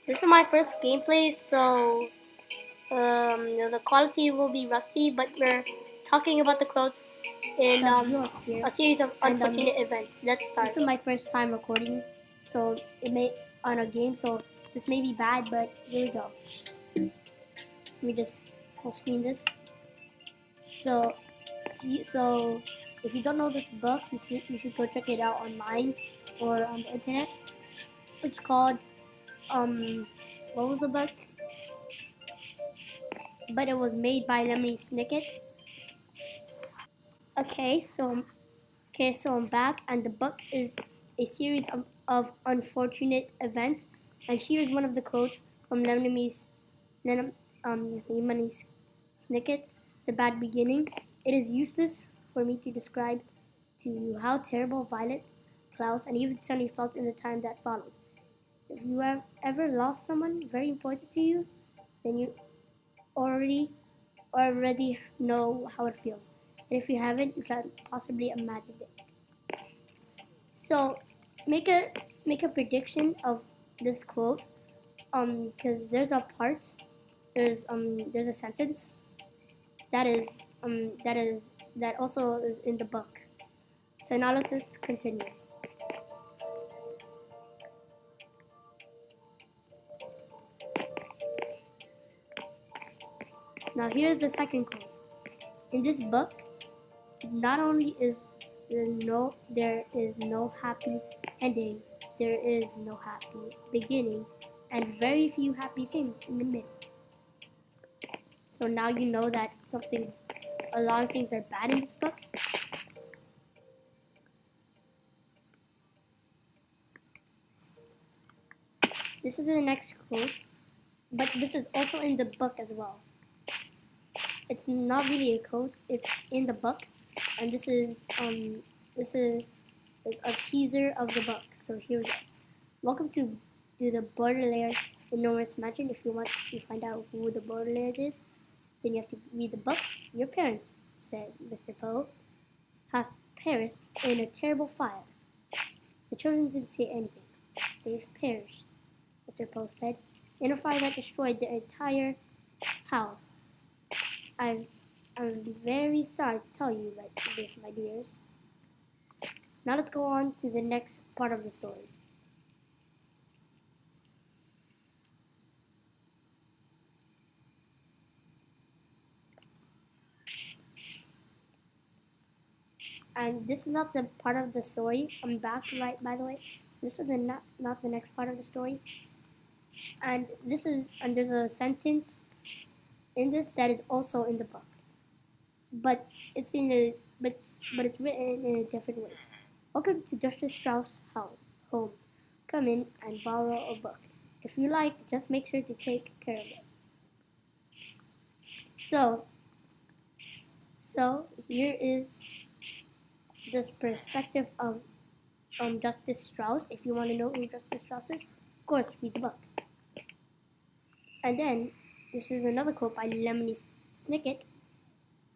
This is my first gameplay, so the quality will be rusty, but we're talking about the quotes in a series of unfortunate events. Let's start. This is my first time recording, so it may on a game, so this may be bad, but here we go. Let me just full screen this. So if you don't know this book, you should go check it out online or on the internet. It's called what was the book? But it was made by Lemony Snicket. Okay, so I'm back, and the book is a series of unfortunate events. And here's one of the quotes from Lemony Snicket: "The bad beginning. It is useless for me to describe to you how terrible Violet, Klaus, and even Sunny felt in the time that followed. If you have ever lost someone very important to you, then you already know how it feels. And if you haven't, you can't possibly imagine it." So make a prediction of this quote, because there's a part, there's a sentence that also is in the book. So now let's continue. Now here's the second quote. In this book, not only is there is no happy ending, there is no happy beginning, and very few happy things in the middle. So now you know that a lot of things are bad in this book. This is the next quote, but this is also in the book as well. It's not really a quote, it's in the book, and this is a teaser of the book. So here we go. Welcome to the Baudelaire Enormous Mansion. If you want to find out who the Baudelaires is, then you have to read the book. Your parents, said Mr. Poe, have perished in a terrible fire. The children didn't say anything. They've perished, Mr. Poe said, in a fire that destroyed their entire house. I'm very sorry to tell you this, my dears. Now let's go on to the next part of the story. And this is not the part of the story. I'm back, right, by the way. This is not the next part of the story. And there's a sentence in this that is also in the book. But it's written in a different way. Welcome to Justice Strauss' home. Come in and borrow a book. If you like, just make sure to take care of it. So here is this perspective of Justice Strauss. If you want to know who Justice Strauss is, of course, read the book. And then this is another quote by Lemony Snicket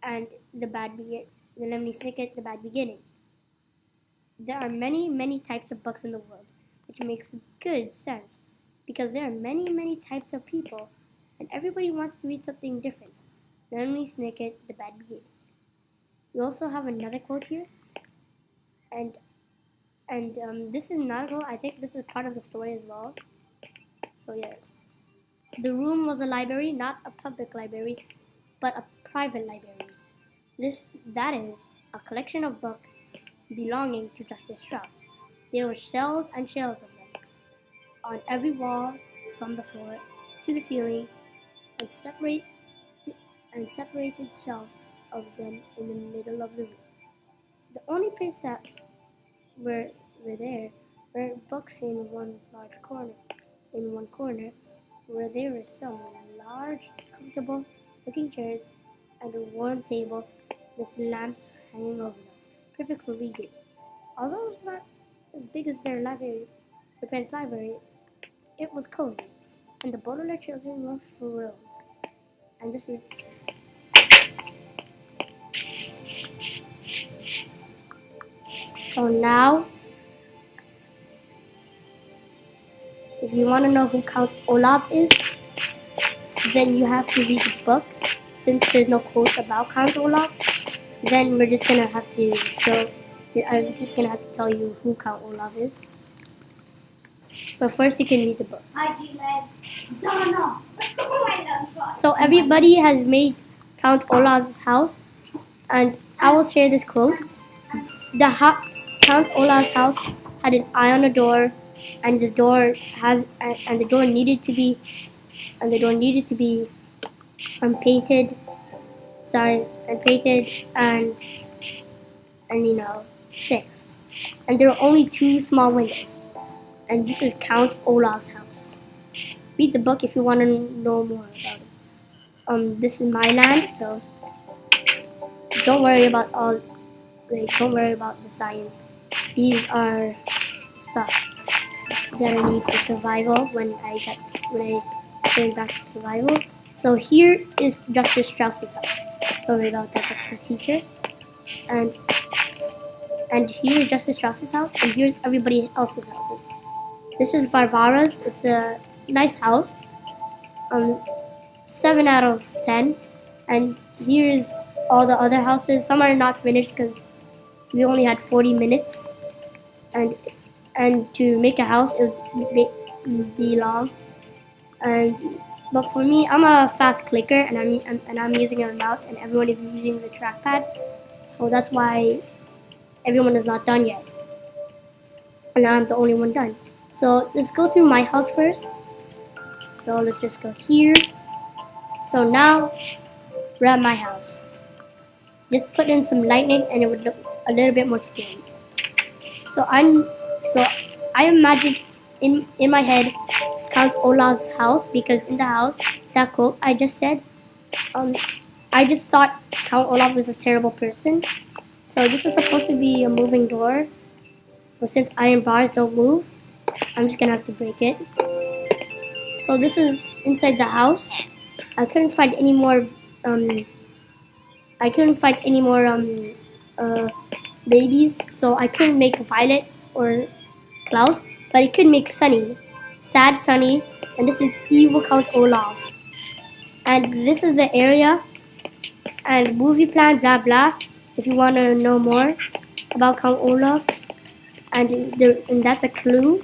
and the Bad Beginning. There are many types of books in the world, which makes good sense because there are many types of people, and everybody wants to read something different. Lemony Snicket, The Bad Beginning. We also have another quote here, and this is not a quote. I think this is part of the story as well. So yeah, the room was a library, not a public library, but a private library. That is a collection of books belonging to Justice Strauss. There were shelves and shelves of them on every wall, from the floor to the ceiling, and separated shelves of them in the middle of the room. The only place that were there were books in one corner, where there were some large, comfortable-looking chairs and a warm table with lamps hanging over them, perfect for reading. Although it was not as big as their parents' library, it was cozy, and the Baudelaire children were thrilled. And this is so now. if you want to know who Count Olaf is, then you have to read the book. Since there's no quotes about Count Olaf, then we're just gonna have to show. I'm just gonna have to tell you who Count Olaf is. But first, you can read the book. So everybody has made Count Olaf's house, and I will share this quote. Count Olaf's house had an eye on the door, and the door needed to be painted. Painted and fixed. And there were only 2 small windows. And this is Count Olaf's house. Read the book if you want to know more about it. This is my land, so don't worry about the science. These are stuff that I need for survival when I turn back to survival. So here is Justice Strauss's house. Don't worry about that, that's the teacher. And here is Justice Strauss's house, and here's everybody else's houses. This is Varvara's. It's a nice house. 7 out of 10. And here is all the other houses. Some are not finished because we only had 40 minutes. And to make a house, it would be long. But for me, I'm a fast clicker, and I'm using a mouse, and everyone is using the trackpad. So that's why everyone is not done yet. And I'm the only one done. So let's go through my house first. So let's just go here. So now we're at my house. Just put in some lightning and it would look a little bit more scary. So I imagine in my head Count Olaf's house, because in the house, that quote I just said, I just thought Count Olaf was a terrible person. So this is supposed to be a moving door. But since iron bars don't move, I'm just gonna have to break it. So this is inside the house. I couldn't find any more babies, so I couldn't make Violet or Klaus, but I could make Sunny, sad Sunny, and this is evil Count Olaf. And this is the area and movie plan, blah blah. If you want to know more about Count Olaf, and that's a clue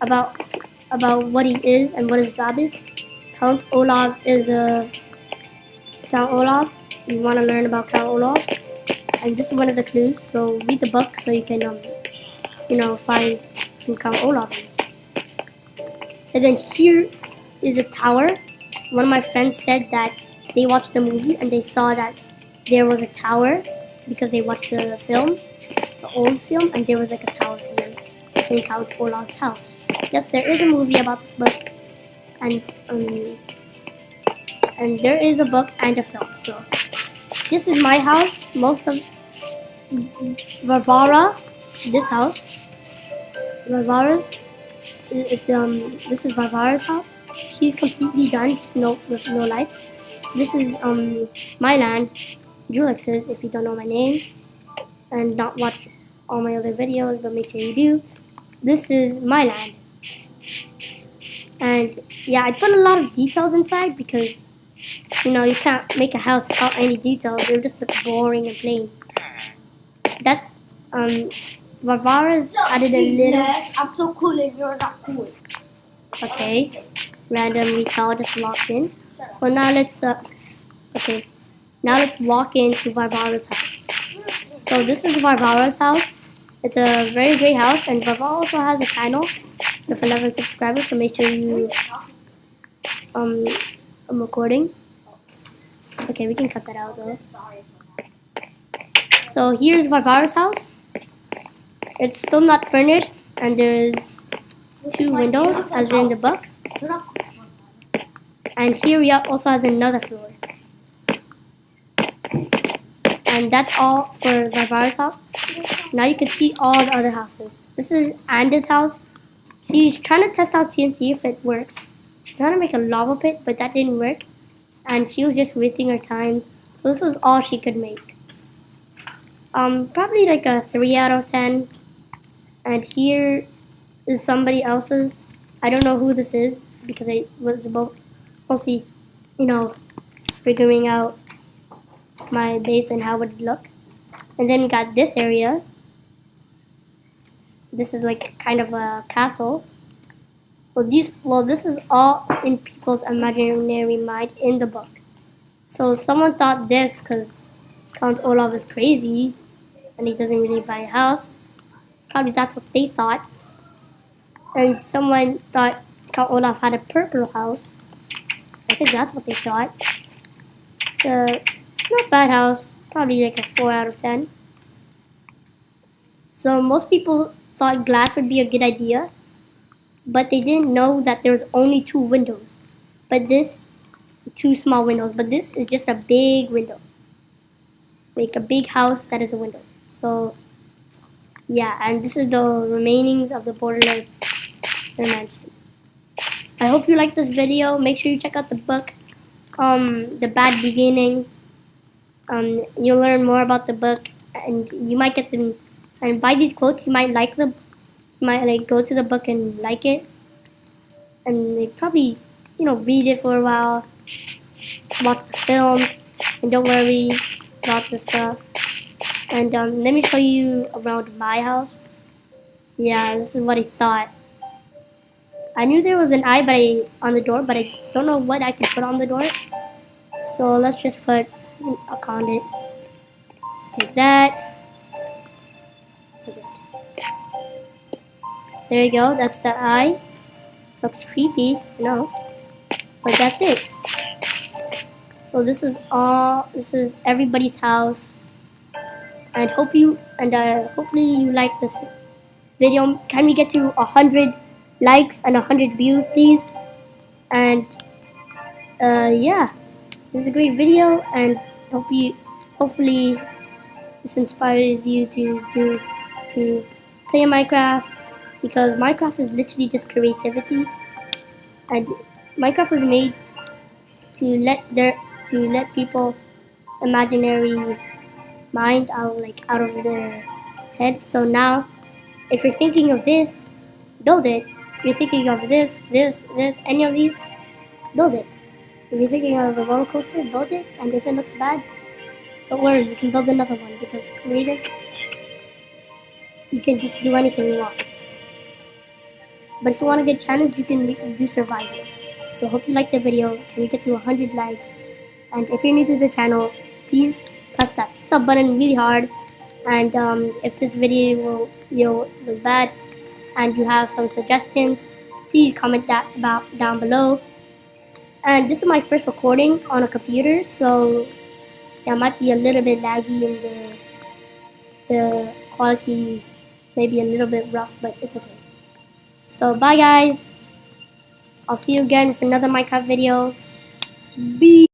about what he is and what his job is. Count Olaf is Count Olaf. You want to learn about Count Olaf, and this is one of the clues. So read the book so you can find who Count Olaf is. And then here is a tower. One of my friends said that they watched the movie and they saw that there was a tower because they watched the film, the old film, and there was like a tower here in Count Olaf's house. Yes, there is a movie about this book, and there is a book and a film. So this is my house. Most of Varvara, this house, this is Varvara's house. She's completely done, just with no lights. This is my land, Julex's, if you don't know my name and not watch all my other videos, but make sure you do. This is my land. And yeah, I put a lot of details inside because you can't make a house without any details. It'll just look boring and plain. That Varvara's added a little. I'm so cool and you're not cool. Okay, random retail just walked in. So now let's walk into Varvara's house. So this is Varvara's house. It's a very great house, and Varvara also has a channel with 11 subscribers. So make sure you I'm recording. Okay, we can cut that out though. So here's Varvara's house. It's still not furnished, and there is 2 windows as in the book. And here we also has another floor. And that's all for Varvara's house. Now you can see all the other houses. This is Anda's house. She's trying to test out TNT if it works. She's trying to make a lava pit, but that didn't work. And she was just wasting her time. So this was all she could make. Probably like a 3 out of 10. And here is somebody else's. I don't know who this is because I was mostly, you know, figuring out my base and how it would look. And then we got this area. This is like kind of a castle. Well, this is all in people's imaginary mind in the book. So someone thought this because Count Olaf is crazy and he doesn't really buy a house. Probably that's what they thought. And someone thought Count Olaf had a purple house. I think that's what they thought. Not bad house, probably like a 4 out of 10. So most people thought glass would be a good idea, but they didn't know that there was only 2 windows. But this, 2 small windows, but this is just a big window. Like a big house that is a window. So yeah, and this is the remainings of the Borderland Mansion. I hope you like this video. Make sure you check out the book, The Bad Beginning. You'll learn more about the book, and you might get to, and by these quotes, you might like you might like go to the book and like it, and like probably, read it for a while, watch the films, and don't worry about the stuff. And let me show you around my house. Yeah, this is what I thought. I knew there was an eye on the door, but I don't know what I could put on the door. So let's just put a conduit. Let's take that. There you go, that's the eye. Looks creepy, I know. But that's it. So this is everybody's house. And hopefully you like this video. Can we get to 100 likes and 100 views, please? And yeah, this is a great video, and hopefully this inspires you to play Minecraft, because Minecraft is literally just creativity, and Minecraft was made to let people imaginary mind out of their heads. So now, if you're thinking of this, build it. If you're thinking of this, any of these, build it. If you're thinking of a roller coaster, build it. And if it looks bad, don't worry, you can build another one, because creative, you can just do anything you want. But if you want to get challenged, you can do survival. So hope you liked the video. Can we get to 100 likes? And if you're new to the channel, please press that sub button really hard. And if this video was bad and you have some suggestions, please comment that down below. And this is my first recording on a computer, so yeah, it might be a little bit laggy and the quality may be a little bit rough, but it's okay. So bye guys, I'll see you again for another Minecraft video. Bye.